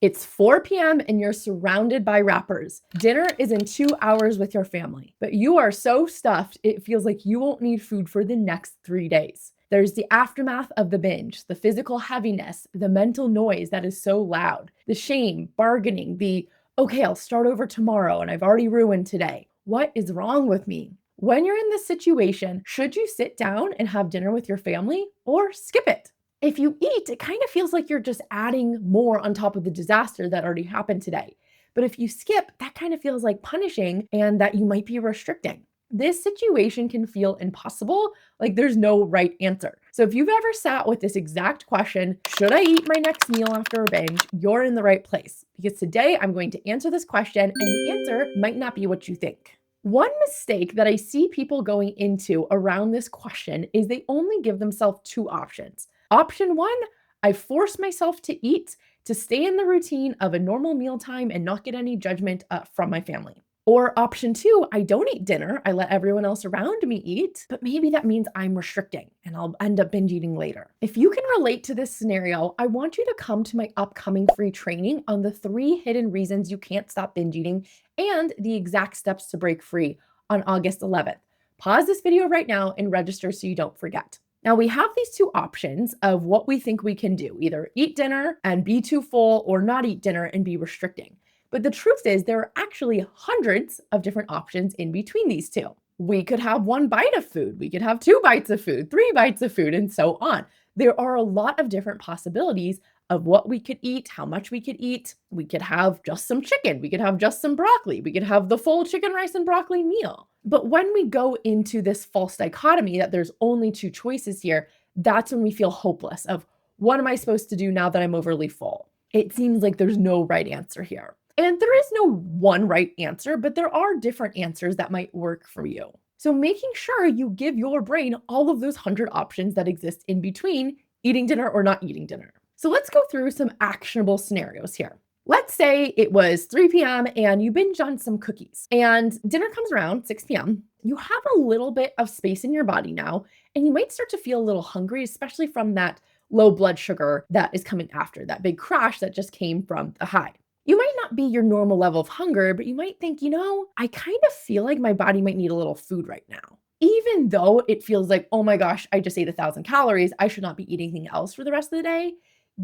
It's 4 p.m. and you're surrounded by wrappers. Dinner is in 2 hours with your family, but you are so stuffed, it feels like you won't need food for the next 3 days. There's the aftermath of the binge, the physical heaviness, the mental noise that is so loud, the shame, bargaining, okay, I'll start over tomorrow and I've already ruined today. What is wrong with me? When you're in this situation, should you sit down and have dinner with your family or skip it? If you eat, it kind of feels like you're just adding more on top of the disaster that already happened today. But if you skip, that kind of feels like punishing and that you might be restricting. This situation can feel impossible, like there's no right answer. So if you've ever sat with this exact question, should I eat my next meal after a binge? You're in the right place, because today I'm going to answer this question and the answer might not be what you think. One mistake that I see people going into around this question is they only give themselves two options. Option one, I force myself to eat to stay in the routine of a normal mealtime and not get any judgment from my family. Or option two, I don't eat dinner. I let everyone else around me eat, but maybe that means I'm restricting and I'll end up binge eating later. If you can relate to this scenario, I want you to come to my upcoming free training on the 3 hidden reasons you can't stop binge eating and the exact steps to break free on August 11th. Pause this video right now and register so you don't forget. Now we have these two options of what we think we can do, either eat dinner and be too full or not eat dinner and be restricting. But the truth is there are actually hundreds of different options in between these two. We could have 1 bite of food, we could have 2 bites of food, 3 bites of food, and so on. There are a lot of different possibilities of what we could eat, how much we could eat. We could have just some chicken, we could have just some broccoli, we could have the full chicken, rice, and broccoli meal. But when we go into this false dichotomy that there's only 2 choices here, that's when we feel hopeless of what am I supposed to do now that I'm overly full? It seems like there's no right answer here. And there is no one right answer, but there are different answers that might work for you. So making sure you give your brain all of those 100 options that exist in between eating dinner or not eating dinner. So let's go through some actionable scenarios here. Let's say it was 3 p.m. and you binged on some cookies and dinner comes around 6 p.m. You have a little bit of space in your body now, and you might start to feel a little hungry, especially from that low blood sugar that is coming after that big crash that just came from the high. You might not be your normal level of hunger, but you might think, I kind of feel like my body might need a little food right now. Even though it feels like, oh my gosh, I just ate 1,000 calories, I should not be eating anything else for the rest of the day.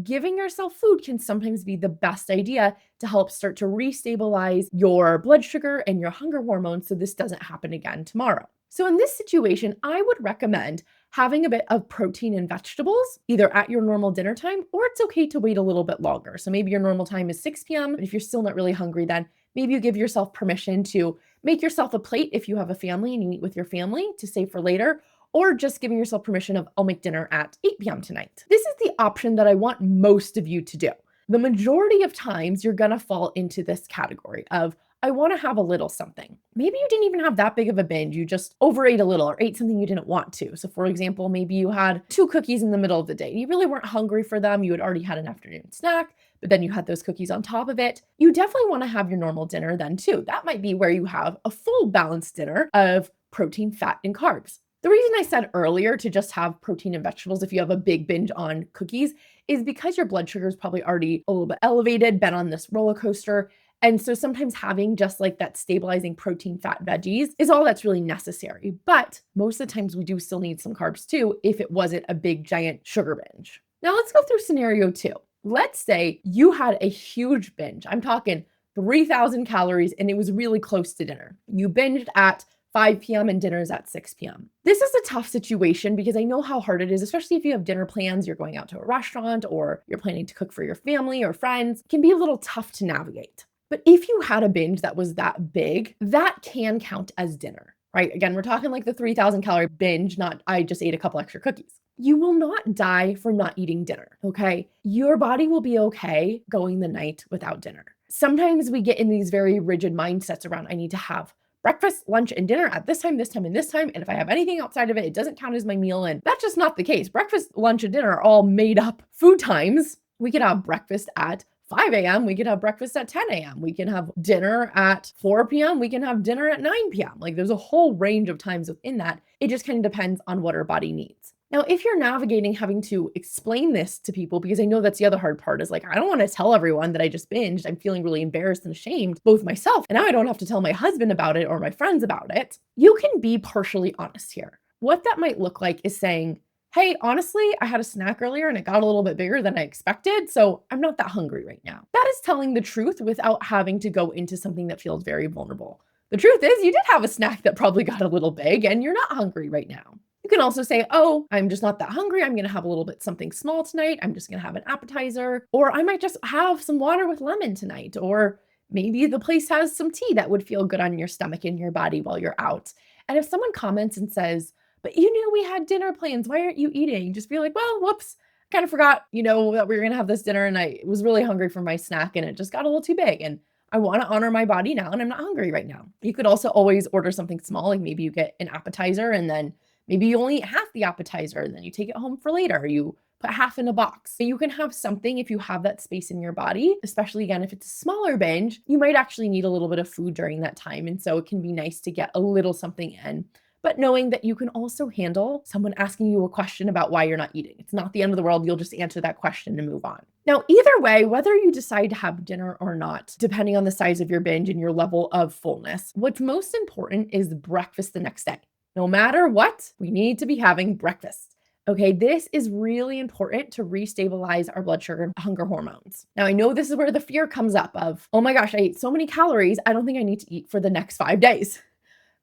Giving yourself food can sometimes be the best idea to help start to restabilize your blood sugar and your hunger hormones so this doesn't happen again tomorrow. So in this situation, I would recommend having a bit of protein and vegetables, either at your normal dinner time, or it's okay to wait a little bit longer. So maybe your normal time is 6 p.m. But if you're still not really hungry, then maybe you give yourself permission to make yourself a plate if you have a family and you eat with your family to save for later, or just giving yourself permission of, I'll make dinner at 8 p.m. tonight. This is the option that I want most of you to do. The majority of times you're gonna fall into this category of, I wanna have a little something. Maybe you didn't even have that big of a binge, you just overate a little or ate something you didn't want to. So for example, maybe you had 2 cookies in the middle of the day. You really weren't hungry for them, you had already had an afternoon snack, but then you had those cookies on top of it. You definitely wanna have your normal dinner then too. That might be where you have a full balanced dinner of protein, fat, and carbs. The reason I said earlier to just have protein and vegetables if you have a big binge on cookies is because your blood sugar is probably already a little bit elevated, been on this roller coaster. And so sometimes having just like that stabilizing protein, fat, veggies is all that's really necessary. But most of the times we do still need some carbs too if it wasn't a big giant sugar binge. Now let's go through scenario 2. Let's say you had a huge binge. I'm talking 3,000 calories and it was really close to dinner. You binged at 5 p.m. and dinner is at 6 p.m. This is a tough situation because I know how hard it is, especially if you have dinner plans, you're going out to a restaurant or you're planning to cook for your family or friends. It can be a little tough to navigate. But if you had a binge that was that big, that can count as dinner, right? Again, we're talking like the 3,000 calorie binge, not I just ate a couple extra cookies. You will not die for not eating dinner, okay? Your body will be okay going the night without dinner. Sometimes we get in these very rigid mindsets around I need to have breakfast, lunch, and dinner at this time, this time, and this time. And if I have anything outside of it, it doesn't count as my meal. And that's just not the case. Breakfast, lunch, and dinner are all made up food times. We could have breakfast at 5 a.m. We could have breakfast at 10 a.m. We can have dinner at 4 p.m. We can have dinner at 9 p.m. Like there's a whole range of times within that. It just kind of depends on what our body needs. Now, if you're navigating having to explain this to people, because I know that's the other hard part is like, I don't want to tell everyone that I just binged. I'm feeling really embarrassed and ashamed, both myself, and now I don't have to tell my husband about it or my friends about it. You can be partially honest here. What that might look like is saying, hey, honestly, I had a snack earlier and it got a little bit bigger than I expected, so I'm not that hungry right now. That is telling the truth without having to go into something that feels very vulnerable. The truth is, you did have a snack that probably got a little big and you're not hungry right now. You can also say, oh, I'm just not that hungry. I'm going to have a little bit something small tonight. I'm just going to have an appetizer. Or I might just have some water with lemon tonight. Or maybe the place has some tea that would feel good on your stomach and your body while you're out. And if someone comments and says, but you knew we had dinner plans, why aren't you eating? Just be like, well, whoops. I kind of forgot, that we were going to have this dinner and I was really hungry for my snack and it just got a little too big. And I want to honor my body now and I'm not hungry right now. You could also always order something small. Like maybe you get an appetizer and then maybe you only eat half the appetizer and then you take it home for later. You put half in a box. So you can have something if you have that space in your body, especially again, if it's a smaller binge, you might actually need a little bit of food during that time. And so it can be nice to get a little something in. But knowing that you can also handle someone asking you a question about why you're not eating. It's not the end of the world. You'll just answer that question and move on. Now, either way, whether you decide to have dinner or not, depending on the size of your binge and your level of fullness, what's most important is breakfast the next day. No matter what, we need to be having breakfast. Okay, this is really important to restabilize our blood sugar and hunger hormones. Now, I know this is where the fear comes up of, oh my gosh, I ate so many calories, I don't think I need to eat for the next 5 days.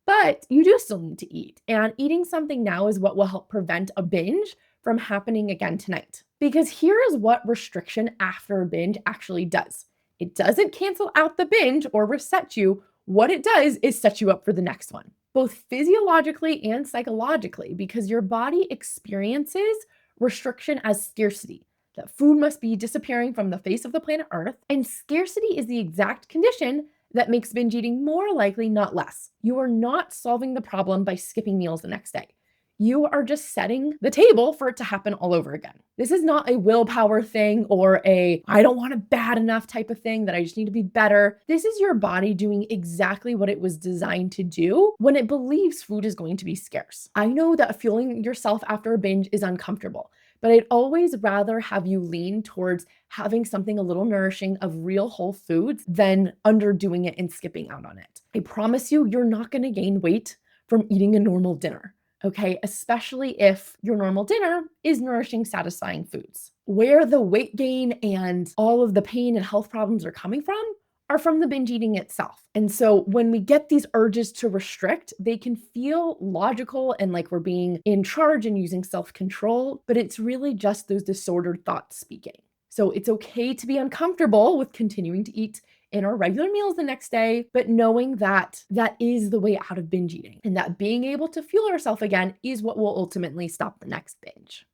But you do still need to eat. And eating something now is what will help prevent a binge from happening again tonight. Because here is what restriction after a binge actually does. It doesn't cancel out the binge or reset you. What it does is set you up for the next one, both physiologically and psychologically, because your body experiences restriction as scarcity. That food must be disappearing from the face of the planet Earth. And scarcity is the exact condition that makes binge eating more likely, not less. You are not solving the problem by skipping meals the next day. You are just setting the table for it to happen all over again. This is not a willpower thing or I don't want it bad enough type of thing that I just need to be better. This is your body doing exactly what it was designed to do when it believes food is going to be scarce. I know that fueling yourself after a binge is uncomfortable, but I'd always rather have you lean towards having something a little nourishing of real whole foods than underdoing it and skipping out on it. I promise you, you're not going to gain weight from eating a normal dinner. Okay, especially if your normal dinner is nourishing, satisfying foods. Where the weight gain and all of the pain and health problems are coming from are from the binge eating itself. And so when we get these urges to restrict, they can feel logical and like we're being in charge and using self-control, but it's really just those disordered thoughts speaking. So it's okay to be uncomfortable with continuing to eat in our regular meals the next day, but knowing that that is the way out of binge eating and that being able to fuel ourselves again is what will ultimately stop the next binge.